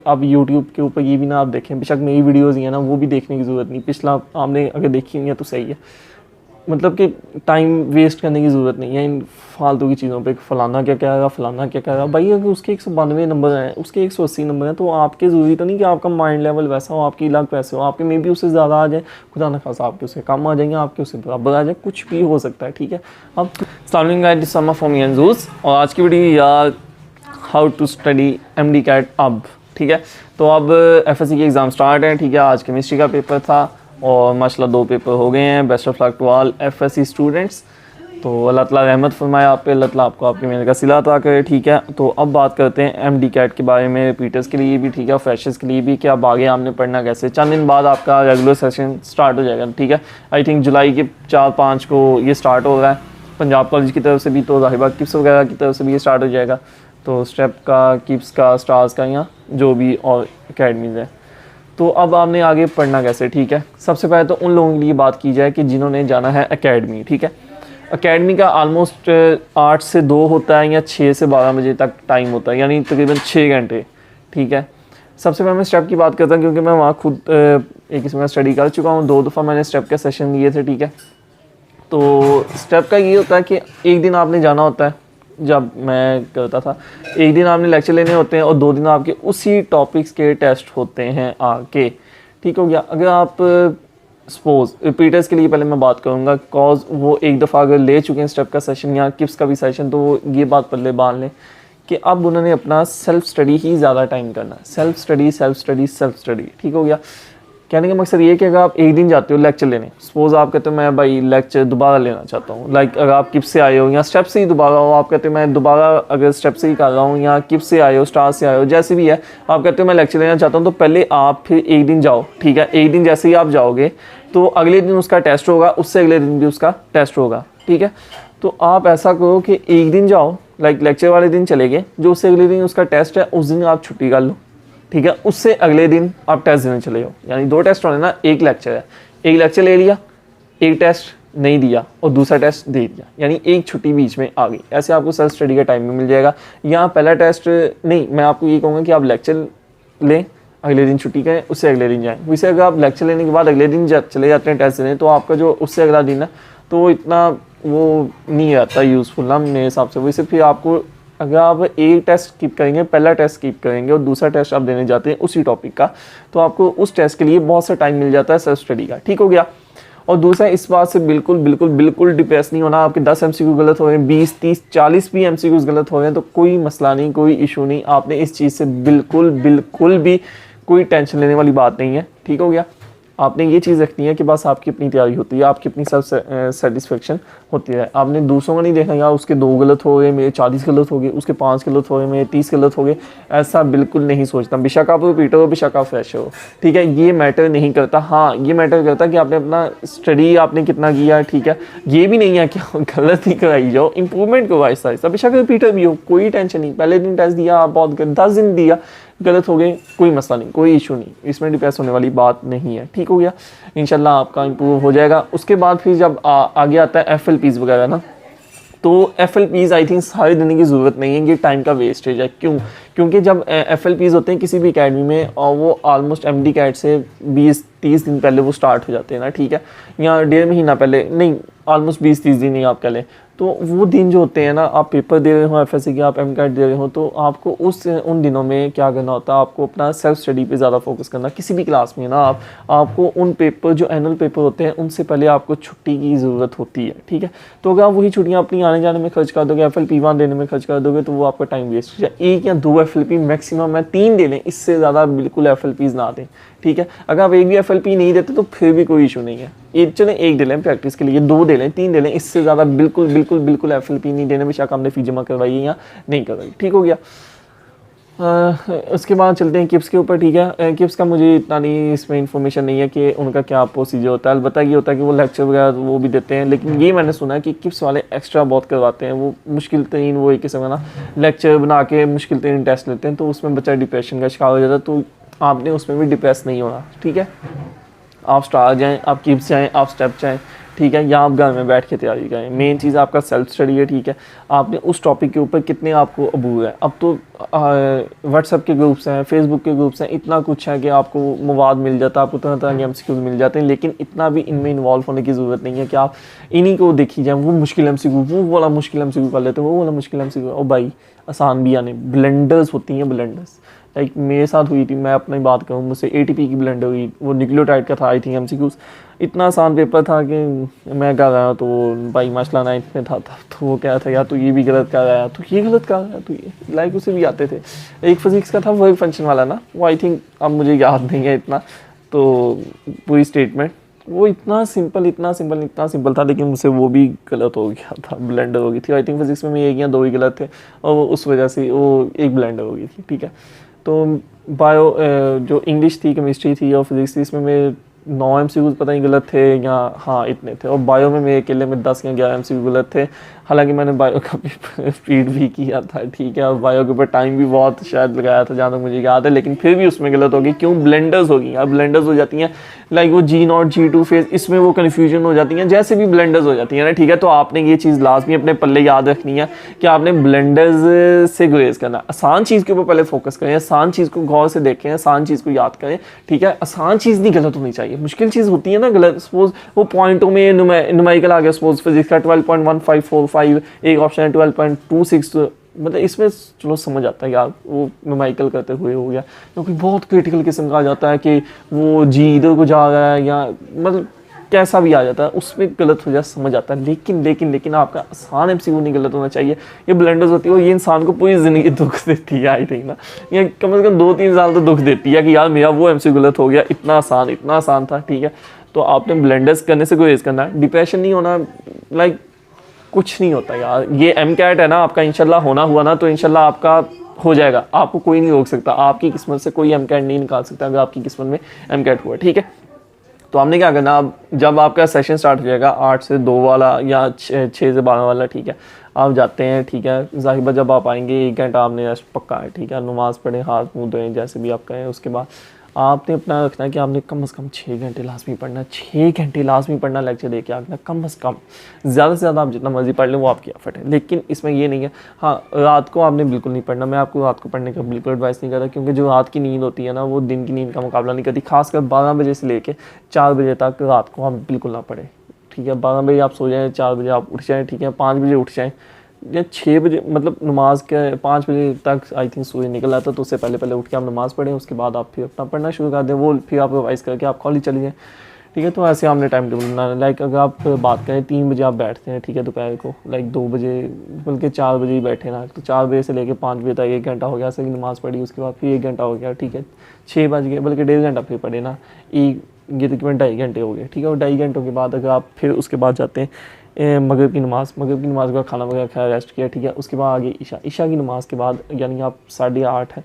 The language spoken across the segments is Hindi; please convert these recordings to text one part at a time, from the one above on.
आप यूट्यूब के ऊपर ये भी ना आप देखें, बेशक नई वीडियोज़ ही है ना वो भी देखने की ज़रूरत नहीं, पिछला आपने अगर देखी हुई है तो सही है। मतलब कि टाइम वेस्ट करने की ज़रूरत नहीं है इन फालतू की चीज़ों पे, फलाना क्या कहेगा फलाना क्या कहेगा। भाई अगर उसके 192 नंबर हैं, उसके 180 नंबर हैं, तो आपके ज़रूरी तो नहीं कि आपका माइंड लेवल वैसा हो, आपकी लक वैसे हो, आपके में भी उससे ज़्यादा आ जाए, खुदा न खासा आपके उससे कम आ जाएंगे, आपके उससे बराबर आ जाए, कुछ भी हो सकता है। ठीक है, अब और आज की वीडियो यार how to study MD CAT अब। ठीक है, तो अब FSC के एग्ज़ाम स्टार्ट है। ठीक है, आज केमिस्ट्री का पेपर था और माशाल्लाह 2 पेपर हो गए हैं। Best of luck to all FSC students. तो अल्लाह ताला रहमत फरमाए आप पे, अल्लाह ताला आपको आपकी मेहनत का सिला अता करे। ठीक है, तो अब बात करते हैं MD कैट के बारे में, रिपीटर्स के लिए भी, ठीक है, फ्रेशर्स के लिए भी, कि अब आगे आपने पढ़ना कैसे। चंद दिन बाद आपका रेगुलर सेशन स्टार्ट हो जाएगा। ठीक है, आई थिंक जुलाई के 4-5 को ये स्टार्ट हो रहा है। पंजाब कॉलेज की तरफ से भी, तो ज़ाहिबाग किप्स वगैरह की तरफ से भी ये स्टार्ट हो जाएगा। तो स्टेप का, किप्स का, स्टार्स का, या जो भी और अकेडमीज़ है। तो अब आपने आगे पढ़ना कैसे। ठीक है, सबसे पहले तो उन लोगों के लिए बात की जाए कि जिन्होंने जाना है अकेडमी। ठीक है, अकेडमी का आलमोस्ट 8 से 2 होता है या 6 से 12 बजे तक टाइम होता है, यानी तकरीबन 6 घंटे। ठीक है, सबसे पहले मैं स्टेप की बात करता हूँ क्योंकि मैं वहाँ खुद एक इसमें स्टडी कर चुका हूँ, 2 दफ़ा मैंने स्टेप के सेशन लिए थे। ठीक है, तो स्टेप का ये होता है कि एक दिन आपने जाना होता है, जब मैं करता था एक दिन आपने लेक्चर लेने होते हैं और 2 दिन आपके उसी टॉपिक्स के टेस्ट होते हैं आके। ठीक हो गया। अगर आप सपोज रिपीटर्स के लिए पहले मैं बात करूँगा, कॉज वो एक दफ़ा अगर ले चुके हैं स्टेप का सेशन या किप्स का भी सेशन, तो वो ये बात पल्ले बांध लें कि अब उन्होंने अपना सेल्फ स्टडी ही ज़्यादा टाइम करना है। Self study. ठीक हो गया। कहने का मकसद ये है कि अगर आप एक दिन जाते हो लेक्चर लेने, सपोज़ आप कहते हो मैं भाई लेक्चर दोबारा लेना चाहता हूँ, लाइक अगर आप किप से आए हो या स्टेप से ही दोबारा हो, आप कहते हो मैं दोबारा अगर स्टेप से ही कर रहा हूँ या किप से आए हो, स्टार से आए हो, जैसे भी है, आप कहते हो मैं लेक्चर लेना चाहता हूँ, तो पहले आप फिर एक दिन जाओ। ठीक है, एक दिन जैसे ही आप जाओगे तो अगले दिन उसका टेस्ट होगा, उससे अगले दिन भी उसका टेस्ट होगा। ठीक है, तो आप ऐसा करो कि एक दिन जाओ, लाइक लेक्चर वाले दिन चले गए, जो उससे अगले दिन उसका टेस्ट है उस दिन आप छुट्टी कर लो। ठीक है, उससे अगले दिन आप टेस्ट देने चले हो, यानी 2 टेस्ट होने ना, एक लेक्चर है, एक लेक्चर ले लिया, एक टेस्ट नहीं दिया और दूसरा टेस्ट दे दिया, यानी एक छुट्टी बीच में आ गई। ऐसे आपको सेल्फ स्टडी का टाइम भी मिल जाएगा। यहाँ पहला टेस्ट नहीं, मैं आपको ये कहूँगा कि आप लेक्चर लें, अगले दिन छुट्टी करें, उससे अगले दिन जाएँ। वैसे अगर आप लेक्चर लेने के बाद अगले दिन चले जाते हैं टेस्ट देने, तो आपका जो उससे अगला दिन है तो वो इतना वो नहीं आता यूज़फुल ना मेरे हिसाब से। वैसे फिर आपको अगर आप एक टेस्ट स्किप करेंगे, पहला टेस्ट स्किप करेंगे और दूसरा टेस्ट आप देने जाते हैं उसी टॉपिक का, तो आपको उस टेस्ट के लिए बहुत सा टाइम मिल जाता है सेल्फ स्टडी का। ठीक हो गया। और दूसरा, इस बात से बिल्कुल डिप्रेस नहीं होना। आपके 10 MCQ गलत हो रहे हैं, 20, 30, 40 भी MCQ गलत हो रहे हैं, तो कोई मसला नहीं, कोई इशू नहीं। आपने इस चीज़ से बिल्कुल भी कोई टेंशन लेने वाली बात नहीं है। ठीक हो गया। आपने ये चीज़ रखनी है कि बस आपकी अपनी तैयारी होती है, आपकी अपनी सेल्फ सेटिस्फेक्शन होती है। आपने दूसरों का नहीं देखना यार उसके 2 गलत हो गए, मेरे 40 गलत हो गए, उसके 5 गलत हो गए, मेरे 30 गलत हो गए, ऐसा बिल्कुल नहीं सोचता। बेशक आप रिपीटर हो, बेशक आप फ्रेश हो, ठीक है, ये मैटर नहीं करता। हाँ, ये मैटर करता कि आपने अपना स्टडी आपने कितना किया। ठीक है, ये भी नहीं है कि गलत ही कराई जाओ, इंप्रूवमेंट करो आहिस्ता आहिस्ता। बेशक रिपीटर भी हो, कोई टेंशन नहीं। पहले दिन टेस्ट दिया आप बहुत, 10 दिन दिया गलत हो गए, कोई मसला नहीं, कोई इशू नहीं, इसमें डिप्रेस होने वाली बात नहीं है। ठीक हो गया, इंशाल्लाह आपका इम्प्रूव हो जाएगा। उसके बाद फिर जब आगे आता है FLPs वगैरह ना, तो FLPs आई थिंक सारे देने की ज़रूरत नहीं है, ये टाइम का वेस्टेज है। क्योंकि जब FLPs होते हैं किसी भी अकेडमी में, और वो ऑलमोस्ट MD कैट से 20-30 दिन पहले वो स्टार्ट हो जाते हैं ना। ठीक है, या 1.5 महीना पहले नहीं, ऑलमोस्ट 20-30 दिन ही आप कह लें। तो वो दिन जो होते हैं ना, आप पेपर दे रहे हो FSC के, आप MCAT दे रहे हो, तो आपको उन दिनों में क्या करना होता है, आपको अपना सेल्फ स्टडी पे ज़्यादा फोकस करना। किसी भी क्लास में ना आपको उन पेपर जो एनुअल पेपर होते हैं उनसे पहले आपको छुट्टी की ज़रूरत होती है। ठीक है, तो अगर आप वही छुट्टियाँ अपनी आने जाने में खर्च कर दोगे, FLP1 देने में खर्च कर दोगे, तो वो आपका टाइम वेस्ट हो जाए। 1 या 2 FLP मैक्सिमम है, 3 दे लें, इससे ज़्यादा बिल्कुल FLPs ना दें। ठीक है, अगर आप एक भी FLP नहीं देते तो फिर भी कोई इशू नहीं है, चलें 1 दे लें प्रैक्टिस के लिए, 2 दे लें, 3 दे लें, इससे ज़्यादा बिल्कुल FLP नहीं देने। बेशक आपने फ़ी जमा करवाई है या नहीं करवाई। ठीक हो गया। उसके बाद चलते हैं किप्स के ऊपर। ठीक है, किप्स का मुझे इतना नहीं इसमें इन्फॉर्मेशन नहीं है कि उनका क्या प्रोसीजर होता है। अलबत्ता ये होता है कि वो लेक्चर वगैरह वो भी देते हैं, लेकिन ये मैंने सुना है कि किप्स वाले एक्स्ट्रा बहुत करवाते हैं। वो मुश्किल तरीन वो एक किस्म का ना लेक्चर बना के मुश्किल तरीन टेस्ट लेते हैं, तो उसमें बच्चा डिप्रेशन का शिकार हो जाता है। तो आपने उसमें भी डिप्रेस नहीं होना। ठीक है, आप स्टार जाएँ, आप किप्स जाएँ, आप स्टेप जाएँ। ठीक है, या आप घर में बैठ के तैयारी करें। मेन चीज़ आपका सेल्फ स्टडी है, ठीक है। आपने उस टॉपिक के ऊपर कितने आपको अबूर है। अब तो व्हाट्सएप के ग्रुप्स हैं, फेसबुक के ग्रुप्स हैं, इतना कुछ है कि आपको मवाद मिल जाता है, आपको तरह तरह के MCQs मिल जाते हैं, लेकिन इतना भी इनमें इन्वॉल्व होने की ज़रूरत नहीं है कि आप इन्हीं को देखी जाए। वो मुश्किल MCQ, वो वाला मुश्किल MCQ कर लेते हैं, वो वाला मुश्किल MCQ। और भाई आसान भी आने, ब्लेंडर्स होती हैं, ब्लेंडर्स। लाइक मेरे साथ हुई थी, मैं अपनी बात करूँ, मुझसे ATP की ब्लेंडर हुई, वो न्यूक्लियोटाइड का था आई थिंक MCQs। इतना आसान पेपर था कि मैं कर रहा तो भाई माशाल्लाह 9th में था तो वो कह रहा था यार तू ये भी गलत कर रहा है, तो ये गलत कर रहा है, तो ये लाइक उसे भी आते थे। एक फिजिक्स का था वर्क फंक्शन वाला ना, वो आई थिंक अब मुझे याद नहीं है इतना, तो पूरी स्टेटमेंट वो इतना सिंपल था, लेकिन मुझसे वो भी गलत हो गया था, ब्लेंडर हो गई थी। आई थिंक फिजिक्स में एक या दो ही गलत थे और उस वजह से वो एक ब्लेंडर हो गई थी, ठीक है। तो बायो जो इंग्लिश थी, केमिस्ट्री थी और फिजिक्स थी, इसमें मेरे 9 MCQs पता नहीं गलत थे या हाँ इतने थे। और बायो में मेरे अकेले में 10 या 11 MCQ गलत थे। हालांकि मैंने बायो का पेपर स्पीड भी किया था, ठीक है, और बायो के ऊपर टाइम भी बहुत शायद लगाया था जहाँ तक मुझे याद है, लेकिन फिर भी उसमें गलत होगी। क्यों? ब्लेंडर्स होगी यार, ब्लेंडर्स हो जाती हैं, लाइक वो G0 G2 फेज, इसमें वो कन्फ्यूजन हो जाती हैं, जैसे भी ब्लेंडर्स हो जाती हैं ना, ठीक है। तो आपने ये चीज़ लाजमी अपने पल्ले याद रखनी है कि आपने ब्लेंडर्स से गुरेज करना। आसान चीज़ के ऊपर पहले फोकस करें, आसान चीज़ को गौर से देखें, आसान चीज़ को याद करें, ठीक है। आसान चीज़ नहीं गलत होनी चाहिए, मुश्किल चीज़ होती है ना गलत। सपोज वो पॉइंटों में न्यूमेरिकल आ गया, सपोज फिजिक्स का 12.1545, एक ऑप्शन है 12.26, मतलब इसमें चलो समझ आता है यार वो न्यूमेरिकल करते हुए हो गया, क्योंकि बहुत क्रिटिकल किस्म का आ जाता है कि वो जी इधर को जा रहा है या मतलब कैसा भी आ जाता है, उसमें गलत हो जाए, समझ आता है। लेकिन आपका आसान MCQ नहीं गलत होना चाहिए। ये ब्लेंडर्स होती है और ये इंसान को पूरी ज़िंदगी दुख देती है, आई थिंक ना, ये कम से कम 2-3 साल तो दुख देती है कि यार मेरा वो MCQ गलत हो गया, इतना आसान था, ठीक है। तो आपने ब्लेंडर्स करने से गुरेज करना है, डिप्रेशन नहीं होना, लाइक कुछ नहीं होता यार। ये MCAT है ना आपका, इंशाल्लाह होना हुआ ना, तो इंशाल्लाह आपका हो जाएगा, आपको कोई नहीं रोक सकता, आपकी किस्मत से कोई MCAT नहीं निकाल सकता अगर आपकी किस्मत में MCAT हुआ, ठीक है। तो हमने क्या करना, अब जब आपका सेशन स्टार्ट हो जाएगा 8 से 2 वाला या 6 से 12 वाला, ठीक है, आप जाते हैं, ठीक है। ज़ाहिर जब आप आएंगे 1 घंटा आपने रेस्ट पक्का है, ठीक है, नमाज़ पढ़ें, हाथ मुँह धोएं, जैसे भी आप कहें। उसके बाद आपने अपना रखना है कि आपने कम से कम 6 घंटे लाजमी पढ़ना, 6 घंटे लाजमी पढ़ना, लेक्चर दे के आना कम से कम। ज़्यादा से ज़्यादा आप जितना मर्जी पढ़ लें वो आपकी एफर्ट है, लेकिन इसमें ये नहीं है, हाँ रात को आपने बिल्कुल नहीं पढ़ना। मैं आपको रात को पढ़ने का बिल्कुल एडवाइस नहीं करता, क्योंकि जो रात की नींद होती है ना, वो दिन की नींद का मुकाबला नहीं करती। खासकर 12 बजे से लेके 4 बजे तक रात को आप बिल्कुल ना पढ़ें, ठीक है। 12 बजे आप सो जाएँ, 4 बजे आप उठ जाएँ, ठीक है, 5 बजे उठ जाएँ या 6 बजे, मतलब नमाज के 5 बजे तक आई थिंक सूर्य निकल आता, तो उससे पहले उठ के आप नमाज़ पढ़ें। उसके बाद आप फिर अपना पढ़ना शुरू कर दें, वो फिर आप रिवाइज़ करके आप कॉलेज चले जाएँ, ठीक है। तो ऐसे हमने टाइम टेबल बनाना। लाइक अगर आप बात करें 3 बजे आप बैठते हैं, ठीक है, दोपहर को, लाइक 2 बजे बल्कि 4 बजे ही बैठे ना, तो 4 बजे से लेकर 5 बजे तक 1 घंटा हो गया, सही नमाज़ पढ़ी, उसके बाद फिर 1 घंटा हो गया, ठीक है, 6 बज गए, बल्कि 1.5 घंटा फिर पढ़े ना, ये तकरीबन 2.5 घंटे हो गए, ठीक है। और 2.5 घंटों के बाद अगर आप फिर उसके बाद जाते हैं मगरिब की नमाज़ के बाद खाना वगैरह खाया, रेस्ट किया, ठीक है। उसके बाद आगे ईशा की नमाज़ के बाद, यानी आप 8:30 है,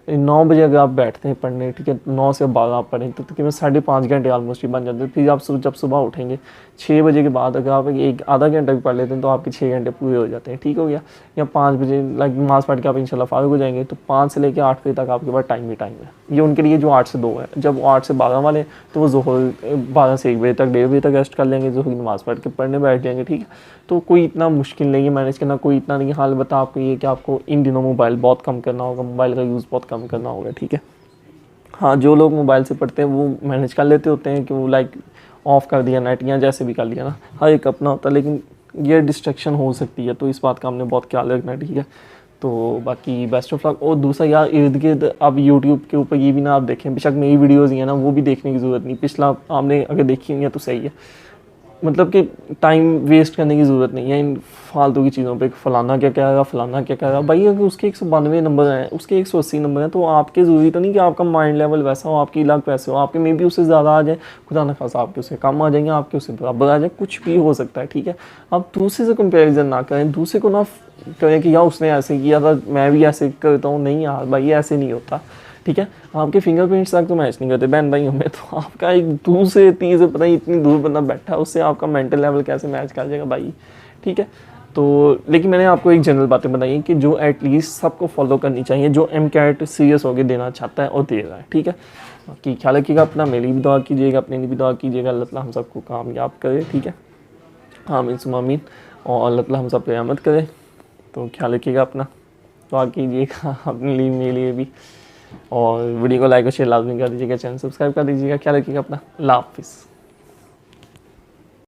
9 बजे अगर आप बैठते हैं पढ़ने, ठीक है, 9 से 12 आप पढ़ें तो तकरीबन 5.5 घंटे ऑलमोस्ट ही बन जाते हैं। फिर आप जब सुबह उठेंगे 6 बजे के बाद अगर आप एक आधा घंटा भी पढ़ लेते हैं तो आपके 6 घंटे पूरे हो जाते हैं, ठीक हो गया। या 5 बजे लाइक नमाज़ पढ़ के आप इंशाल्लाह फारिग हो जाएंगे, तो 5 से लेकर 8 बजे तक आपके पास टाइम ही टाइम है। ये उनके लिए जो 8 से 2 है। जब 8 से 12 वाले तो वो ज़ोहर 12 से 1 बजे तक, 1:30 बजे तक रेस्ट कर लेंगे, ज़ोहर की नमाज़ पढ़ के पढ़ने बैठ जाएंगे, ठीक है। तो कोई इतना मुश्किल नहीं है मैनेज करना, कोई इतना नहीं है। हाल बता आपको ये कि आपको इन दिनों मोबाइल बहुत कम करना होगा, मोबाइल का यूज़ बहुत कम करना होगा, ठीक है। हाँ, जो लोग मोबाइल से पढ़ते हैं वो मैनेज कर लेते होते हैं कि वो लाइक ऑफ़ कर दिया नेट या जैसे भी कर लिया ना, हर एक अपना होता है, लेकिन ये डिस्ट्रैक्शन हो सकती है, तो इस बात का हमने बहुत ख्याल रखना है, ठीक है। तो बाकी बेस्ट ऑफ लक। और दूसरा यार, इर्द गिर्द आप यूट्यूब के ऊपर ये भी ना आप देखें, बेशक मेरी वीडियोज़ ही है ना, वो भी देखने की ज़रूरत नहीं। पिछला आपने अगर देखी हुई है तो सही है, मतलब कि टाइम वेस्ट करने की ज़रूरत नहीं है इन फालतू की चीज़ों पे। फ़लाना क्या कह रहा भाई, अगर उसके 192 नंबर हैं, उसके 180 नंबर हैं, तो आपके ज़रूरी तो नहीं कि आपका माइंड लेवल वैसा हो, आपकी लग वैसे हो, आपके में भी उससे ज़्यादा आ जाए, खुदा न खासा आपके उससे कम आ जाएंगे, आपके उससे बराबर आ जाए, कुछ भी हो सकता है, ठीक है। आप दूसरे से कंपेरिजन ना करें, दूसरे को ना करें कि यार उसने ऐसे किया था मैं भी ऐसे करता हूँ, नहीं यार भाई ऐसे नहीं होता, ठीक है। आपके फिंगरप्रिंट्स तक तो मैच नहीं करते बहन भाइयों में, तो आपका एक दूसरे तीसरे पता नहीं इतनी दूर बंदा बैठा है, उससे आपका मेंटल लेवल कैसे मैच कर जाएगा भाई, ठीक है। तो लेकिन मैंने आपको एक जनरल बातें बताई कि जो एटलीस्ट सबको फॉलो करनी चाहिए, जो MCAT सीरियस होकर देना चाहता है और दे रहा है, ठीक है। बाकी ख्याल रखिएगा अपना, मेरी भी दुआ कीजिएगा, अपने लिए भी दुआ कीजिएगा, अल्लाह ताला हम सबको कामयाब करे, ठीक है। आमीन सुम्मा आमीन। और अल्लाह ताला हम सब पे रहमत करे। तो ख्याल रखिएगा अपना, दुआ कीजिएगा अपने लिए, मेरे लिए भी। और वीडियो को लाइक और शेयर लाजमी कर दीजिएगा, चैनल सब्सक्राइब कर दीजिएगा। ख्याल रखिएगा अपना, अल्लाह हाफिज़।